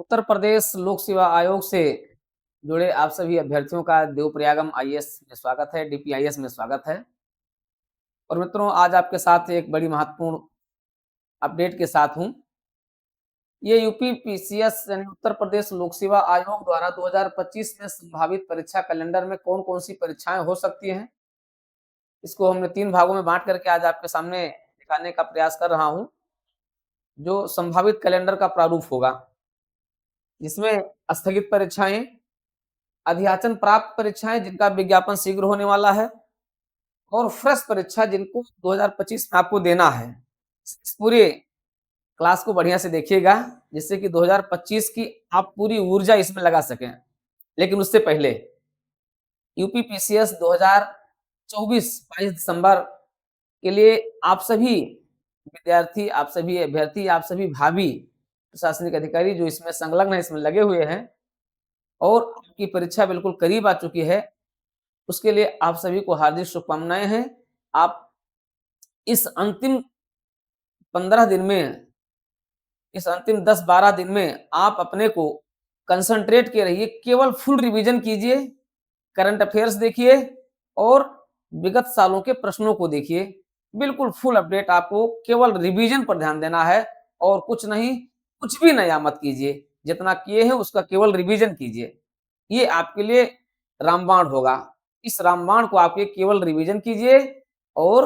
उत्तर प्रदेश लोक सेवा आयोग से जुड़े आप सभी अभ्यर्थियों का देवप्रयागम आईएएस में स्वागत है, डीपीआईएस में स्वागत है। और मित्रों, आज आपके साथ एक बड़ी महत्वपूर्ण अपडेट के साथ हूँ। ये यूपी पीसीएस यानी उत्तर प्रदेश लोक सेवा आयोग द्वारा 2025 में संभावित परीक्षा कैलेंडर में कौन-कौन सी परीक्षाएं हो सकती हैं, इसको हमने 3 भागों में बाँट करके आज आपके सामने दिखाने का प्रयास कर रहा हूँ, जो संभावित कैलेंडर का प्रारूप होगा। जिसमें स्थगित परीक्षाएं, अध्याचन प्राप्त परीक्षाएं जिनका विज्ञापन शीघ्र होने वाला है, और फ्रेश परीक्षा जिनको 2025 में आपको देना है। इस पूरे क्लास को बढ़िया से देखिएगा, जिससे कि 2025 की आप पूरी ऊर्जा इसमें लगा सकें। लेकिन उससे पहले यूपी पीसीएस 2024 22 दिसंबर के लिए आप सभी विद्यार्थी, आप सभी अभ्यर्थी, आप सभी भावी प्रशासनिक अधिकारी जो इसमें संलग्न है, इसमें लगे हुए हैं और आपकी परीक्षा बिल्कुल करीब आ चुकी है, उसके लिए आप सभी को हार्दिक शुभकामनाएं हैं। आप इस अंतिम 15 दिन में, इस अंतिम 10-12 दिन में आप अपने को कंसंट्रेट किए रहिए, केवल फुल रिवीजन कीजिए, करंट अफेयर्स देखिए और विगत सालों के प्रश्नों को देखिए। बिल्कुल फुल अपडेट, आपको केवल रिवीजन पर ध्यान देना है और कुछ नहीं, कुछ भी नया मत कीजिए। जितना किए हैं उसका केवल रिवीजन कीजिए। ये आपके लिए रामबाण होगा। इस रामबाण को आपके केवल रिवीजन कीजिए और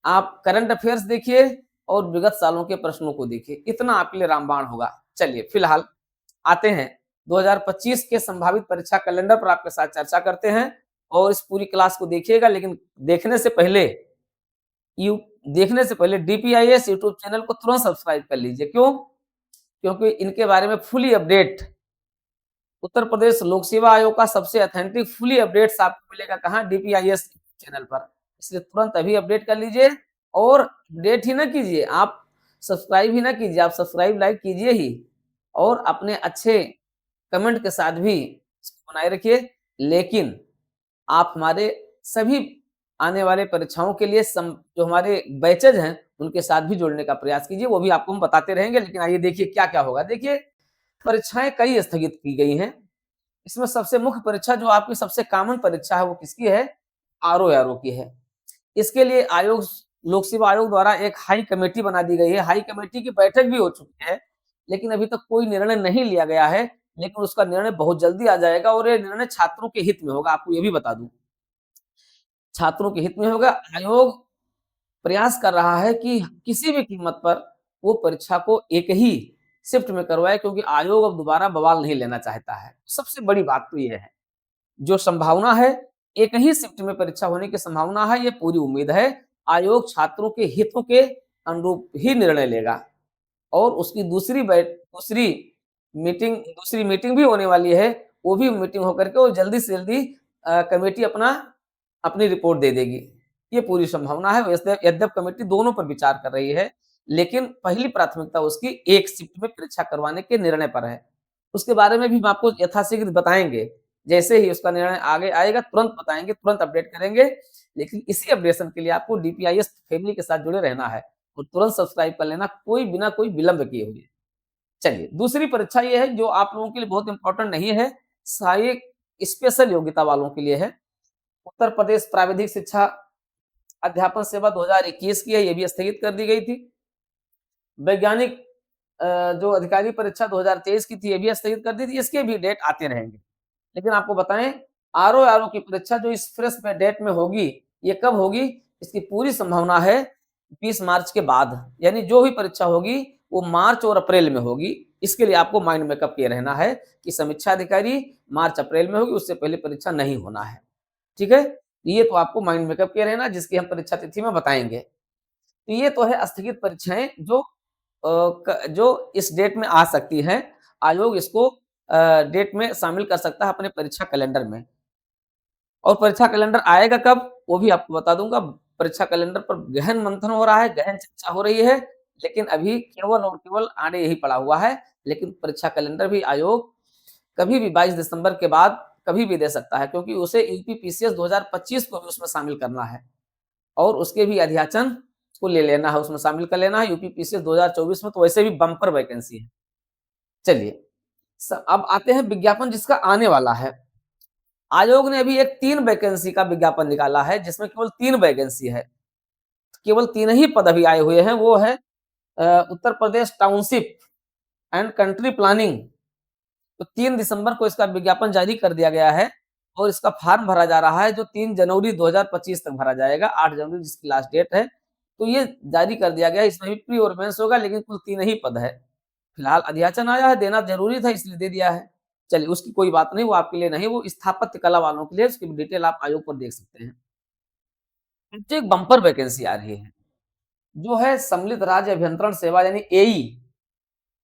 आप करंट अफेयर्स देखिए और विगत सालों के प्रश्नों को देखिए। इतना आपके लिए रामबाण होगा। चलिए फिलहाल आते हैं 2025 के संभावित परीक्षा कैलेंडर पर आपके साथ चर्चा करते हैं और इस पूरी क्लास को देखिएगा। लेकिन देखने से पहले डीपीआईएस यूट्यूब चैनल को तुरंत सब्सक्राइब कर लीजिए। क्यों? क्योंकि इनके बारे में फुली अपडेट, उत्तर प्रदेश लोक सेवा आयोग का सबसे ऑथेंटिक फुली अपडेट्स आपको मिलेगा कहाँ? डीपीआईएस चैनल पर। इसलिए तुरंत अभी अपडेट कर लीजिए और अपडेट ही ना कीजिए, आप सब्सक्राइब ही ना कीजिए, आप सब्सक्राइब लाइक कीजिए ही और अपने अच्छे कमेंट के साथ भी इसको बनाए रखिए। लेकिन आप हमारे सभी आने वाले परीक्षाओं के लिए जो हमारे बैचेज हैं उनके साथ भी जुड़ने का प्रयास कीजिए, वो भी आपको हम बताते रहेंगे। लेकिन आइए देखिए क्या क्या होगा। देखिए, परीक्षाएं कई स्थगित की गई हैं। इसमें सबसे मुख्य परीक्षा जो आपकी सबसे कॉमन परीक्षा है वो किसकी है? आरओ की है। इसके लिए आयोग, लोक सेवा आयोग द्वारा एक हाई कमेटी बना दी गई है। हाई कमेटी की बैठक भी हो चुकी है, लेकिन अभी तक कोई निर्णय नहीं लिया गया है। लेकिन उसका निर्णय बहुत जल्दी आ जाएगा और ये निर्णय छात्रों के हित में होगा। आपको ये भी बता दूं, छात्रों के हित में होगा। आयोग प्रयास कर रहा है कि किसी भी कीमत पर वो परीक्षा को एक ही शिफ्ट में करवाए, क्योंकि आयोग अब दोबारा बवाल नहीं लेना चाहता है। सबसे बड़ी बात तो ये है, जो संभावना है एक ही शिफ्ट में परीक्षा होने की संभावना है, ये पूरी उम्मीद है। आयोग छात्रों के हितों के अनुरूप ही निर्णय लेगा और उसकी दूसरी मीटिंग भी होने वाली है। वो भी मीटिंग होकर के वो जल्दी से जल्दी कमेटी अपनी रिपोर्ट दे देगी। ये पूरी संभावना है। यद्यप कमेटी दोनों पर विचार कर रही है, लेकिन पहली प्राथमिकता उसकी एक शिफ्ट में परीक्षा करवाने के निर्णय पर है। उसके बारे में भी हम आपको यथाशीघ्र बताएंगे। जैसे ही उसका निर्णय आगे आएगा तुरंत बताएंगे, तुरंत अपडेट करेंगे। लेकिन इसी अपडेशन के लिए आपको डीपीआईएस फैमिली के साथ जुड़े रहना है और तुरंत सब्सक्राइब कर लेना, बिना कोई विलंब किए हुए। चलिए, दूसरी परीक्षा ये है जो आप लोगों के लिए बहुत इंपॉर्टेंट नहीं है, सहायक स्पेशल योग्यता वालों के लिए है। उत्तर प्रदेश प्राविधिक शिक्षा अध्यापन सेवा 2021 की है, ये भी स्थगित कर दी गई थी। वैज्ञानिक जो अधिकारी परीक्षा 2023 की थी, ये भी स्थगित कर दी थी। इसके भी डेट आते रहेंगे। लेकिन आपको बताएं, आरओ की परीक्षा जो इस फ्रेश में डेट में होगी, ये कब होगी? इसकी पूरी संभावना है 20 मार्च के बाद, यानी जो भी परीक्षा होगी वो मार्च और अप्रैल में होगी। इसके लिए आपको माइंड मेकअप किए रहना है कि समीक्षा अधिकारी मार्च अप्रैल में होगी, उससे पहले परीक्षा नहीं होना है। ठीक है, ये तो आपको माइंड मेकअप किए रहना, जिसकी हम परीक्षा तिथि में बताएंगे। तो ये तो है स्थगित परीक्षाएं जो इस डेट में आ सकती हैं। आयोग इसको डेट में शामिल कर सकता है अपने परीक्षा कैलेंडर में। और परीक्षा कैलेंडर आएगा कब, वो भी आपको बता दूंगा। परीक्षा कैलेंडर पर गहन मंथन हो रहा है, गहन चर्चा हो रही है, लेकिन अभी केवल और केवल आने यही पड़ा हुआ है। लेकिन परीक्षा कैलेंडर भी आयोग कभी भी 22 दिसंबर के बाद कभी भी दे सकता है, क्योंकि उसे यूपी पीसीएस 2025 को भी उसमें शामिल करना है और उसके भी अध्याचन को ले लेना है, उसमें शामिल कर लेना है। यूपी पीसीएस 2024 में तो वैसे भी बम्पर वैकेंसी है। चलिए, अब आते हैं विज्ञापन जिसका आने वाला है। आयोग ने अभी एक 3 वैकेंसी का विज्ञापन निकाला है, जिसमें केवल 3 वैकेंसी है। केवल 3 ही पद अभी आए हुए हैं, वो है Uttar Pradesh township and country planning. तो 3 दिसंबर को इसका विज्ञापन जारी कर दिया गया है और इसका फॉर्म भरा जा रहा है, जो 3 जनवरी 2025 तक भरा जाएगा, 8 जनवरी जिसकी लास्ट डेट है। तो ये जारी कर दिया गया है, इसमें भी प्री और मेंस होगा, लेकिन कुल 3 ही पद है। फिलहाल अध्याचन आया है, देना ज़रूरी था इसलिए दे दिया है। चलिए उसकी कोई बात नहीं, वो आपके लिए नहीं, वो स्थापत्य कला वालों के लिए, उसकी डिटेल आप आयोग पर देख सकते हैं। तो एक बम्पर वैकेंसी आ रही है, जो है सम्मिलित राज्य अभियंत्रण सेवा यानी एई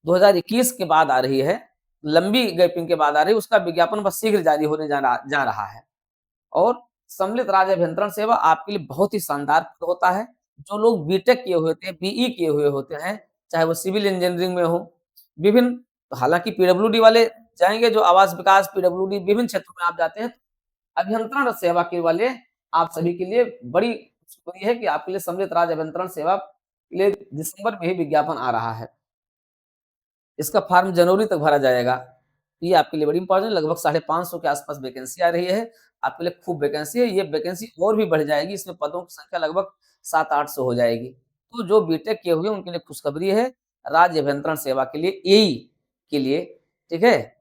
2021 के बाद आ रही है, लंबी गैपिंग के बाद आ रही है, उसका विज्ञापन बस शीघ्र जारी होने जा रहा है। और सम्मिलित राज्य अभियंत्रण सेवा आपके लिए बहुत ही शानदार पद होता है। जो लोग बीटेक किए हुए होते हैं, बीई किए हुए होते हैं, चाहे वो सिविल इंजीनियरिंग में हो, विभिन्न हालाँकि पीडब्ल्यूडी वाले जाएँगे, जो आवास विकास, पीडब्ल्यूडी विभिन्न क्षेत्रों में आप जाते हैं, अभियंत्रण सेवा के वाले आप सभी के लिए बड़ी खुशखबरी है कि आपके लिए सम्मिलित राज्य अभियंत्रण सेवा के लिए दिसंबर में ही विज्ञापन आ रहा है। इसका फॉर्म जनवरी तक भरा जाएगा। ये आपके लिए बड़ी इम्पोर्टेंट, लगभग 550 के आसपास वैकेंसी आ रही है। आपके लिए खूब वैकेंसी है, ये वैकेंसी और भी बढ़ जाएगी, इसमें पदों की संख्या लगभग 700-800 हो जाएगी। तो जो बीटेक किए हुए हैं उनके लिए खुशखबरी है, राज्य अभियंत्रण सेवा के लिए, एई के लिए, ठीक है?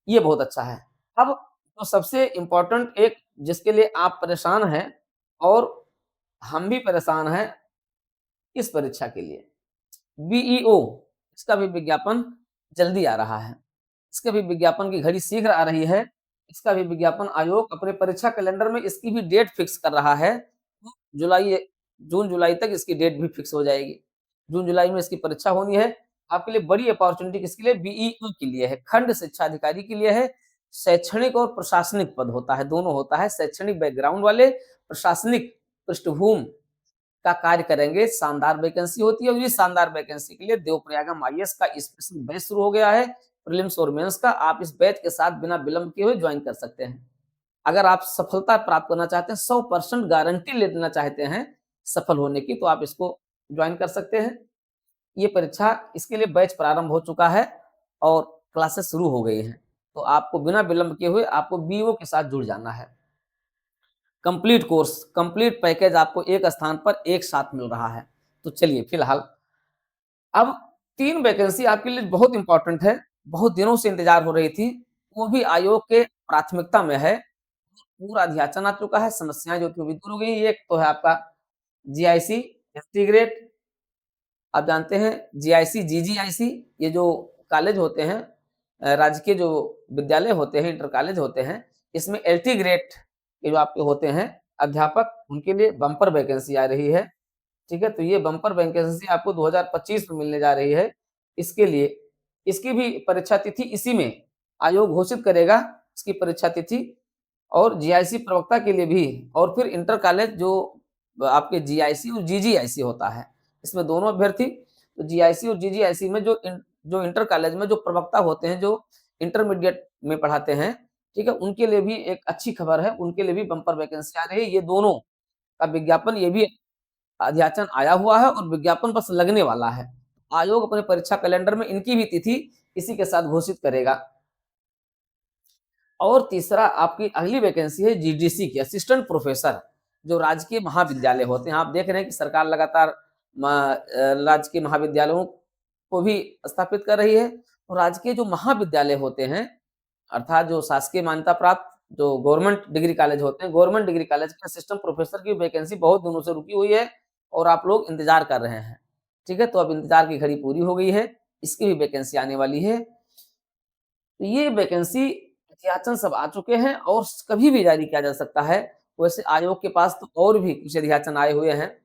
ये बहुत अच्छा है। अब तो सबसे इम्पोर्टेंट एक जिसके लिए आप परेशान हैं और हम भी परेशान हैं इस परीक्षा के लिए, बीईओ, इसका भी विज्ञापन जल्दी आ रहा है। इसके भी विज्ञापन की घड़ी शीघ्र आ रही है। इसका भी विज्ञापन आयोग अपने परीक्षा कैलेंडर में इसकी भी डेट फिक्स कर रहा है। तो जुलाई जून-जुलाई तक इसकी डेट भी फिक्स हो जाएगी। जून-जुलाई में इसकी परीक्षा होनी है। आपके लिए बड़ी अपॉर्च्युनिटी किसके लिए? बीईओ के लिए है, खंड शिक्षा अधिकारी के लिए है। शैक्षणिक और प्रशासनिक पद होता है, दोनों होता है। शैक्षणिक बैकग्राउंड वाले, प्रशासनिक पृष्ठभूमि का कार्य करेंगे, शानदार वैकेंसी होती है और इस शानदार वैकेंसी के लिए देवप्रयागम आईएएस का स्पेशल बैच शुरू हो गया है, प्रीलिम्स और मेंस का। आप इस बैच के साथ बिना विलंब किए हुए ज्वाइन कर सकते हैं। अगर आप सफलता प्राप्त करना चाहते हैं, 100% गारंटी लेना चाहते हैं सफल होने की, तो आप इसको ज्वाइन कर सकते हैं। ये परीक्षा, इसके लिए बैच प्रारंभ हो चुका है और क्लासेस शुरू हो गई हैं। तो आपको बिना विलंब किए हुए आपको बीईओ के साथ जुड़ जाना है। कंप्लीट कोर्स, कंप्लीट पैकेज आपको एक स्थान पर एक साथ मिल रहा है। तो चलिए फिलहाल अब 3 वैकेंसी आपके लिए बहुत इम्पोर्टेंट है, बहुत दिनों से इंतजार हो रही थी, वो भी आयोग के प्राथमिकता में है। पूरा अध्याचन आ चुका है, समस्याएँ जो थी वो भी दूर हो गई। एक तो है आपका जीआईसी इंटीग्रेट, आप जानते हैं जीआईसी, जीजीआईसी, ये जो कॉलेज होते हैं, राजकीय जो विद्यालय होते हैं, इंटर कॉलेज होते हैं, इसमें एलटी ग्रेड के जो आपके होते हैं अध्यापक, उनके लिए बम्पर वैकेंसी आ रही है। ठीक है? तो ये बम्पर वैकेंसी आपको 2025 में मिलने जा रही है। इसके लिए इसकी भी परीक्षा तिथि इसी में आयोग घोषित करेगा, इसकी परीक्षा तिथि। और जीआईसी प्रवक्ता के लिए भी, और फिर इंटर कॉलेज जो आपके जीआईसी और जीजीआईसी होता है, इसमें दोनों अभ्यर्थी, तो जीआईसी और जीजीआईसी में जो इंटर कॉलेज में जो प्रवक्ता होते हैं, जो इंटरमीडिएट में पढ़ाते हैं, ठीक है? उनके लिए भी एक अच्छी खबर है, उनके लिए भी बम्पर वैकेंसी आ रही है। ये दोनों का विज्ञापन, ये भी अध्याचन आया हुआ है और विज्ञापन बस लगने वाला है। आयोग अपने परीक्षा कैलेंडर में इनकी भी तिथि इसी के साथ घोषित करेगा। और तीसरा आपकी अगली वैकेंसी है जीडीसी की, असिस्टेंट प्रोफेसर, जो राजकीय महाविद्यालय होते हैं। आप देख रहे हैं कि सरकार लगातार राजकीय महाविद्यालयों को भी स्थापित कर रही है। तो राजकीय जो महाविद्यालय होते हैं, अर्थात जो शासकीय मान्यता प्राप्त जो गवर्नमेंट डिग्री कॉलेज होते हैं, गवर्नमेंट डिग्री कॉलेज के असिस्टेंट प्रोफेसर की वैकेंसी बहुत दिनों से रुकी हुई है और आप लोग इंतजार कर रहे हैं। ठीक है? तो अब इंतजार की घड़ी पूरी हो गई है, इसकी भी वैकेंसी आने वाली है। तो ये वैकेंसी अध्याचन सब आ चुके हैं और कभी भी जारी किया जा सकता है। वैसे आयोग के पास तो और भी कुछ अध्याचन आए हुए हैं,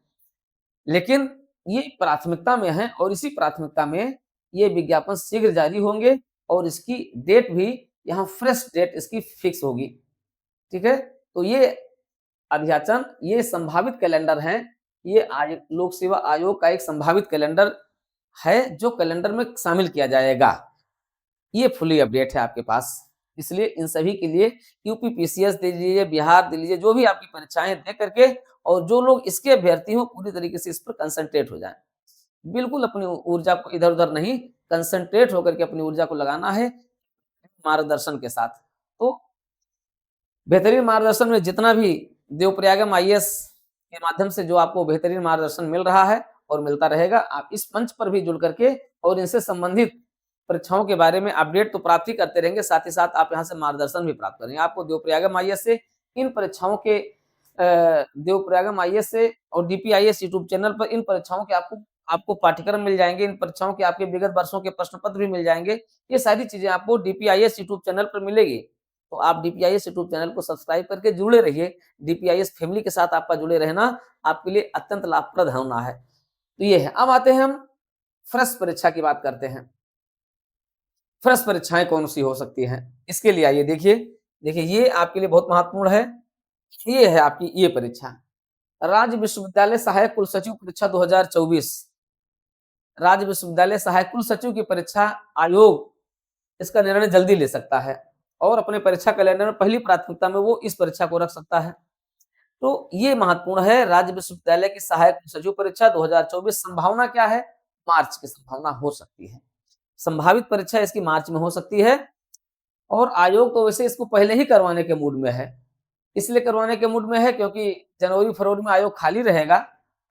लेकिन ये प्राथमिकता में है और इसी प्राथमिकता में ये विज्ञापन शीघ्र जारी होंगे और इसकी डेट भी यहाँ फ्रेश डेट इसकी फिक्स होगी। ठीक है? तो ये अध्याचन, ये संभावित कैलेंडर हैं, ये लोक सेवा आयोग का एक संभावित कैलेंडर है, जो कैलेंडर में शामिल किया जाएगा। ये फुली अपडेट है आपके पास। इसलिए इन सभी के लिए यूपी पीसीएस दे लीजिए, बिहार दे लीजिए, जो भी आपकी परीक्षाएँ दे करके, और जो लोग इसके अभ्यर्थी हो पूरी तरीके से इस पर कंसंट्रेट हो जाएँ। बिल्कुल अपनी ऊर्जा को इधर-उधर नहीं, कंसंट्रेट होकर के अपनी ऊर्जा को लगाना है। मार्गदर्शन के साथ। तो बेहतरीन मार्गदर्शन में जितना भी देवप्रयागम आईएएस के माध्यम से जो आपको बेहतरीन मार्गदर्शन मिल रहा है और मिलता रहेगा, आप इस मंच पर भी जुड़ करके और इनसे संबंधित परीक्षाओं के बारे में अपडेट तो प्राप्त ही करते रहेंगे, साथ ही साथ आप यहाँ से मार्गदर्शन भी प्राप्त करेंगे। आपको देवप्रयागम आईएएस से इन परीक्षाओं के देवप्रयागम आईएएस से और डीपीआईएस यूट्यूब चैनल पर इन परीक्षाओं के आपको पाठ्यक्रम मिल जाएंगे, इन परीक्षाओं के आपके विगत वर्षों के प्रश्न पत्र भी मिल जाएंगे। ये सारी चीजें आपको डीपीआईएस यूट्यूब चैनल पर मिलेगी। तो आप डीपीआईएस यूट्यूब चैनल को सब्सक्राइब करके जुड़े रहिए। डीपीआईएस फैमिली के साथ आपका जुड़े रहना आपके लिए अत्यंत लाभप्रद होना है। तो ये है। अब आते हैं हम फ्रेश परीक्षा की बात करते हैं। फ्रेश परीक्षाएं कौन सी हो सकती हैं? इसके लिए आइए देखिए ये आपके लिए बहुत महत्वपूर्ण है। ये है आपकी ये परीक्षा, राज्य विश्वविद्यालय सहायक कुलसचिव परीक्षा 2024। राज्य विश्वविद्यालय सहायक कुलसचिव की परीक्षा आयोग इसका निर्णय जल्दी ले सकता है और अपने परीक्षा कैलेंडर में पहली प्राथमिकता में वो इस परीक्षा को रख सकता है। तो ये महत्वपूर्ण है। राज्य विश्वविद्यालय की सहायक कुलसचिव परीक्षा 2024 संभावना क्या है? मार्च की संभावना हो सकती है। संभावित परीक्षा इसकी मार्च में हो सकती है और आयोग तो वैसे इसको पहले ही करवाने के मूड में है। इसलिए करवाने के मूड में है क्योंकि जनवरी फरवरी में आयोग खाली रहेगा,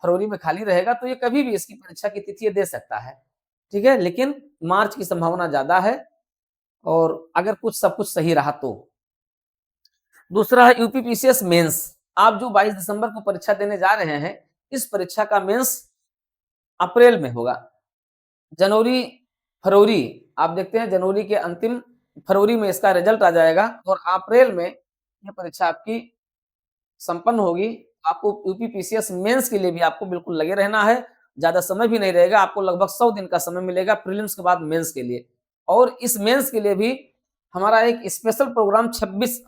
फरवरी में खाली रहेगा, तो ये कभी भी इसकी परीक्षा की तिथि दे सकता है, ठीक है। लेकिन मार्च की संभावना ज्यादा है और अगर कुछ सब कुछ सही रहा तो। दूसरा है यूपीपीसीएस मेंस। आप जो 22 दिसंबर को परीक्षा देने जा रहे हैं, इस परीक्षा का मेंस अप्रैल में होगा। जनवरी फरवरी आप देखते हैं, जनवरी के अंतिम फरवरी में इसका रिजल्ट आ जाएगा और अप्रैल में यह परीक्षा आपकी संपन्न होगी। आपको यूपीपीसीएस मेंस के लिए भी आपको बिल्कुल लगे रहना है। ज्यादा समय भी नहीं रहेगा, आपको लगभग 100 दिन का समय मिलेगा प्रीलिम्स के बाद मेंस के लिए। और इस मेंस के लिए भी हमारा एक स्पेशल प्रोग्राम 26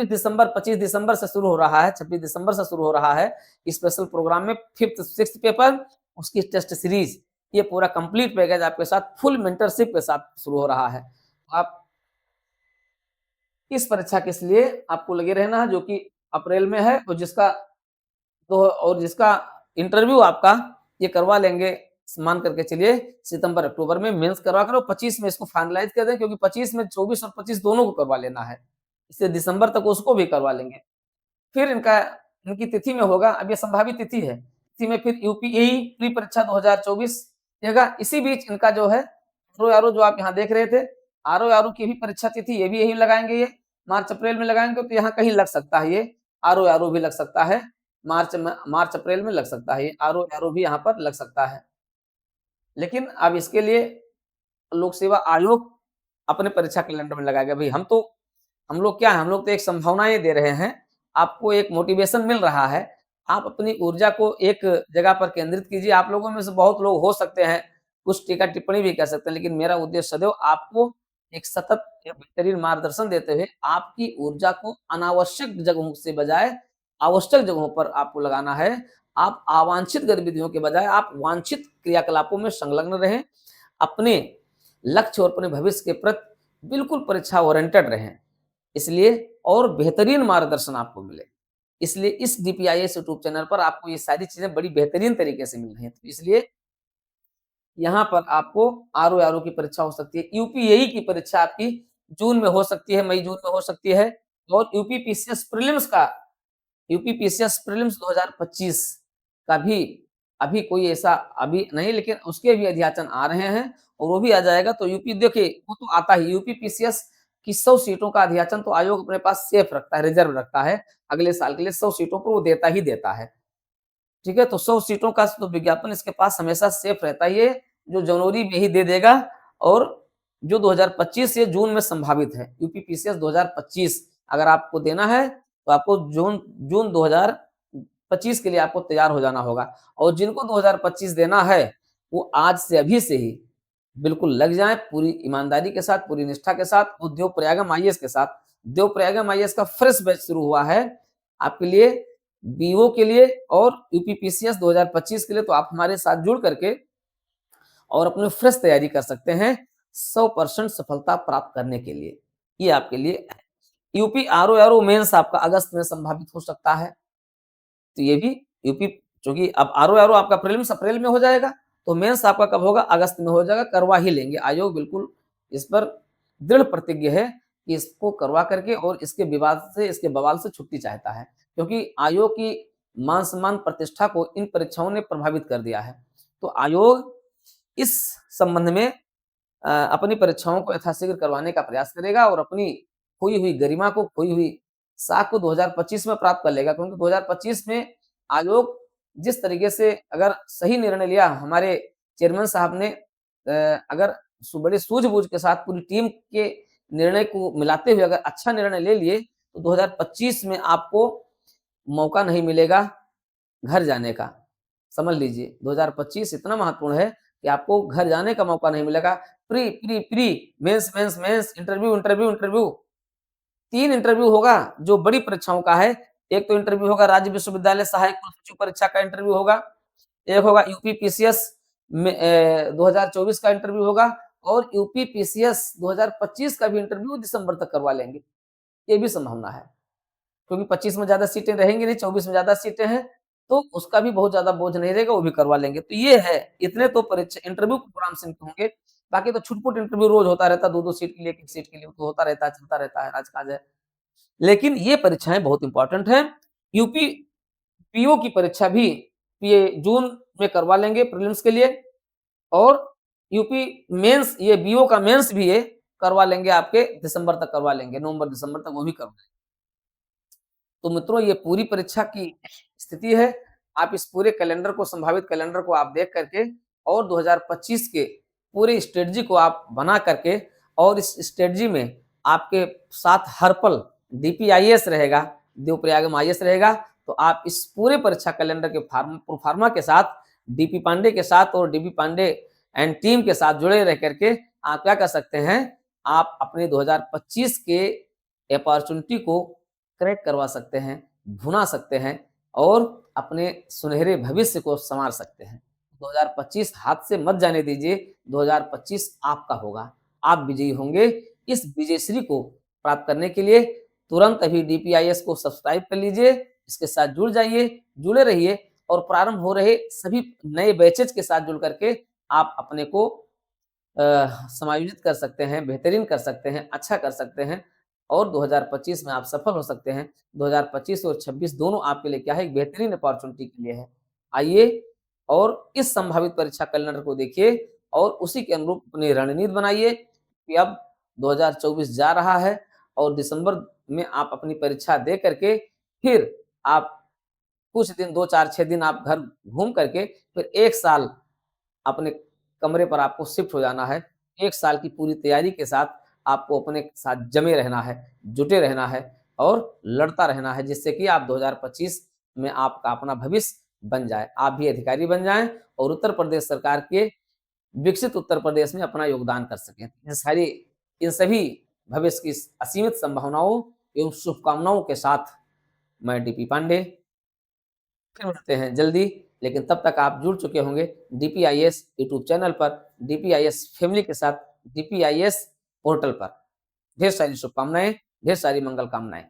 दिसंबर 25 दिसंबर से शुरू हो रहा है। 26 दिसंबर से शुरू हो रहा है स्पेशल प्रोग्राम में 5th 6th पेपर, उसकी टेस्ट सीरीज, ये पूरा कंप्लीट पैकेज आपके साथ फुल मेंटरशिप के साथ शुरू हो रहा है। आप इस परीक्षा के लिए आपको लगे रहना है, जो कि अप्रैल में है और जिसका इंटरव्यू आपका ये करवा लेंगे, मान करके चलिए सितंबर अक्टूबर में मेंस करवा कर 25 में इसको फाइनलाइज कर दें, क्योंकि 25 में 24 और 25 दोनों को करवा लेना है, इससे दिसंबर तक उसको भी करवा लेंगे। फिर इनकी तिथि में होगा, अब ये संभावित तिथि है, तिथि में फिर यूपीएई प्री परीक्षा 2024 देगा। इसी बीच इनका जो है आरओ जो आप यहाँ देख रहे थे, आरओ की भी परीक्षा तिथि ये भी यही लगाएंगे, ये मार्च अप्रैल में लगाएंगे। तो यहाँ कहीं लग सकता है, ये आरओ भी लग सकता है, मार्च अप्रैल में लग सकता है, ये आरओ भी यहाँ पर लग सकता है। लेकिन अब इसके लिए लोक सेवा आयोग अपने परीक्षा कैलेंडर में लगाएगा। भाई हम लोग क्या है, हम लोग तो एक संभावनाएं दे रहे हैं, आपको एक मोटिवेशन मिल रहा है। आप अपनी ऊर्जा को एक जगह पर केंद्रित कीजिए। आप लोगों में से बहुत लोग हो सकते हैं कुछ टीका टिप्पणी भी कर सकते हैं, लेकिन मेरा उद्देश्य सदैव आपको एक सतत बेहतरीन मार्गदर्शन देते हुए आपकी ऊर्जा को अनावश्यक जगहों से बजाय आवश्यक जगहों पर आपको लगाना है। आप अवांछित गतिविधियों के बजाय आप वांछित क्रियाकलापों में संलग्न रहें, अपने लक्ष्य और अपने भविष्य के प्रति बिल्कुल परीक्षा ओरिएंटेड रहें, इसलिए और बेहतरीन मार्गदर्शन आपको मिले। इसलिए इस डीपीआईएस यूट्यूब चैनल पर आपको ये सारी चीजें बड़ी बेहतरीन तरीके से मिल रही हैं। तो इसलिए यहाँ पर आपको आरओ की परीक्षा हो सकती है। यूपीएई की परीक्षा आपकी जून में हो सकती है, मई जून में हो सकती है। और यूपीपीसीएस प्रीलिम्स 2025 का भी अभी कोई ऐसा अभी नहीं, लेकिन उसके भी अध्याचन आ रहे हैं और वो भी आ जाएगा। तो यूपी देखिए वो तो आता ही, यूपीपीसीएस की 100 सीटों का अध्याचन तो आयोग अपने पास सेफ रखता है, रिजर्व रखता है अगले साल के लिए। 100 सीटों पर वो देता ही देता है, ठीक है। तो 100 सीटों का तो विज्ञापन इसके पास हमेशा सेफ रहता है, ये जो जनवरी में ही दे देगा। और जो 2025 से जून में संभावित है, यूपीपीसीएस 2025 अगर आपको देना है तो आपको जून 2025 के लिए आपको तैयार हो जाना होगा। और जिनको 2025 देना है वो आज से अभी से ही बिल्कुल लग जाए, पूरी ईमानदारी के साथ, पूरी निष्ठा के साथ। वो देवप्रयागम आईएएस के साथ, देवप्रयागम आईएएस का फ्रेश बैच शुरू हुआ है आपके लिए, बीओ के लिए और यूपीपीसीएस 2025 के लिए। तो आप हमारे साथ जुड़ करके और अपनी फ्रेश तैयारी कर सकते हैं 100% सफलता प्राप्त करने के लिए। ये आपके लिए यूपी आरओ मेंस आपका अगस्त में संभावित हो सकता है। तो ये भी यूपी, चूंकि अब आरओ आपका प्रीलिम्स अप्रैल में हो जाएगा, तो मेंस आपका कब होगा? अगस्त में हो जाएगा। करवा ही लेंगे, आयोग बिल्कुल इस पर दृढ़ प्रतिज्ञ है कि इसको करवा करके और इसके इसके बवाल से छुट्टी चाहता है, क्योंकि आयोग की मान-सम्मान, प्रतिष्ठा को इन परीक्षाओं ने प्रभावित कर दिया है। तो आयोग इस संबंध में अपनी परीक्षाओं को यथाशीघ्र करवाने का प्रयास करेगा और अपनी खोई हुई गरिमा को, खोई हुई साख को 2025 में प्राप्त कर लेगा, क्योंकि 2025 में आयोग जिस तरीके से अगर सही निर्णय लिया, हमारे चेयरमैन साहब ने अगर बड़े सूझबूझ के साथ पूरी टीम के निर्णय को मिलाते हुए अगर अच्छा निर्णय ले लिए, तो 2025 में आपको मौका नहीं मिलेगा घर जाने का। समझ लीजिए 2025 इतना महत्वपूर्ण है कि आपको घर जाने का मौका नहीं मिलेगा। Pre, pre, pre, mains, mains, mains, interview, interview, interview, 3 interview होगा जो बड़ी परीक्षाओं का है। एक तो इंटरव्यू होगा राज्य विश्वविद्यालय सहायक कुलसचिव परीक्षा का इंटरव्यू होगा, एक होगा यूपी पीसीएस में 2024 का इंटरव्यू होगा और यूपी पीसीएस 2025 का भी इंटरव्यू दिसंबर तक करवा लेंगे। ये भी संभावना है, क्योंकि 25 में ज़्यादा सीटें रहेंगी नहीं, 24 में ज़्यादा सीटें हैं, तो उसका भी बहुत ज़्यादा बोझ नहीं रहेगा, वो भी करवा लेंगे। तो ये है, इतने तो परीक्षा इंटरव्यू प्रोग्राम से होंगे, बाकी तो छुट-पुट इंटरव्यू रोज़ होता रहता है, 2-2 सीट के लिए, 1 सीट के लिए तो होता रहता है, चलता रहता है, राजकाज है। लेकिन ये परीक्षाएँ बहुत इम्पोर्टेंट हैं। यूपी पीओ की परीक्षा भी ये जून में करवा लेंगे प्रीलिम्स के लिए और यूपी मेंस, ये बीओ का मेंस भी ये करवा लेंगे, आपके दिसंबर तक करवा लेंगे, नवंबर-दिसंबर तक वो भी करवा लेंगे। तो मित्रों, ये पूरी परीक्षा की स्थिति है। आप इस पूरे कैलेंडर को, संभावित कैलेंडर को आप देख करके और 2025 के पूरे स्ट्रेटजी को आप बना करके और इस स्ट्रेटजी में आपके साथ हर पल डीपीआईएस रहेगा, देवप्रयाग में आईएएस रहेगा। तो आप इस पूरे परीक्षा कैलेंडर के प्रोफार्मा के साथ, डीपी पांडे के साथ और डीपी पांडे एंड टीम के साथ जुड़े रह करके आप क्या कर सकते हैं, आप अपने 2025 के अपॉर्चुनिटी को क्रैक करवा सकते हैं, भुना सकते हैं और अपने सुनहरे भविष्य को संवार सकते हैं। 2025 हाथ से मत जाने दीजिए, 2025 आपका होगा, आप विजयी होंगे। इस विजयश्री को प्राप्त करने के लिए तुरंत अभी डीपीआईएस को सब्सक्राइब कर लीजिए, इसके साथ जुड़ जाइए, जुड़े रहिए और प्रारंभ हो रहे सभी नए बैचेज के साथ जुड़ करके आप अपने को समायोजित कर सकते हैं, बेहतरीन कर सकते हैं, अच्छा कर सकते हैं और 2025 में आप सफल हो सकते हैं। 2025 और 26 दोनों आपके लिए क्या है, एक बेहतरीन अपॉर्चुनिटी के लिए है। आइए और इस संभावित परीक्षा कैलेंडर को देखिए और उसी के अनुरूप अपनी रणनीति बनाइए कि अब 2024 जा रहा है और दिसंबर में आप अपनी परीक्षा दे करके फिर आप कुछ दिन, 2, 4, 6 दिन आप घर घूम करके फिर 1 साल अपने कमरे पर आपको शिफ्ट हो जाना है। 1 साल की पूरी तैयारी के साथ आपको अपने साथ जमे रहना है, जुटे रहना है और लड़ता रहना है, जिससे कि आप 2025 में आपका अपना भविष्य बन जाए। आप भी अधिकारी बन जाएँ और उत्तर प्रदेश सरकार के विकसित उत्तर प्रदेश में अपना योगदान कर सकें। इन सभी भविष्य की असीमित संभावनाओं एवं शुभकामनाओं के साथ मैं डीपी पांडे, फिर मिलते हैं जल्दी, लेकिन तब तक आप जुड़ चुके होंगे डीपीआईएस यूट्यूब चैनल पर, डीपीआईएस फैमिली के साथ, डीपीआईएस पोर्टल पर। ढेर सारी शुभकामनाएं, ढेर सारी मंगल कामनाएं।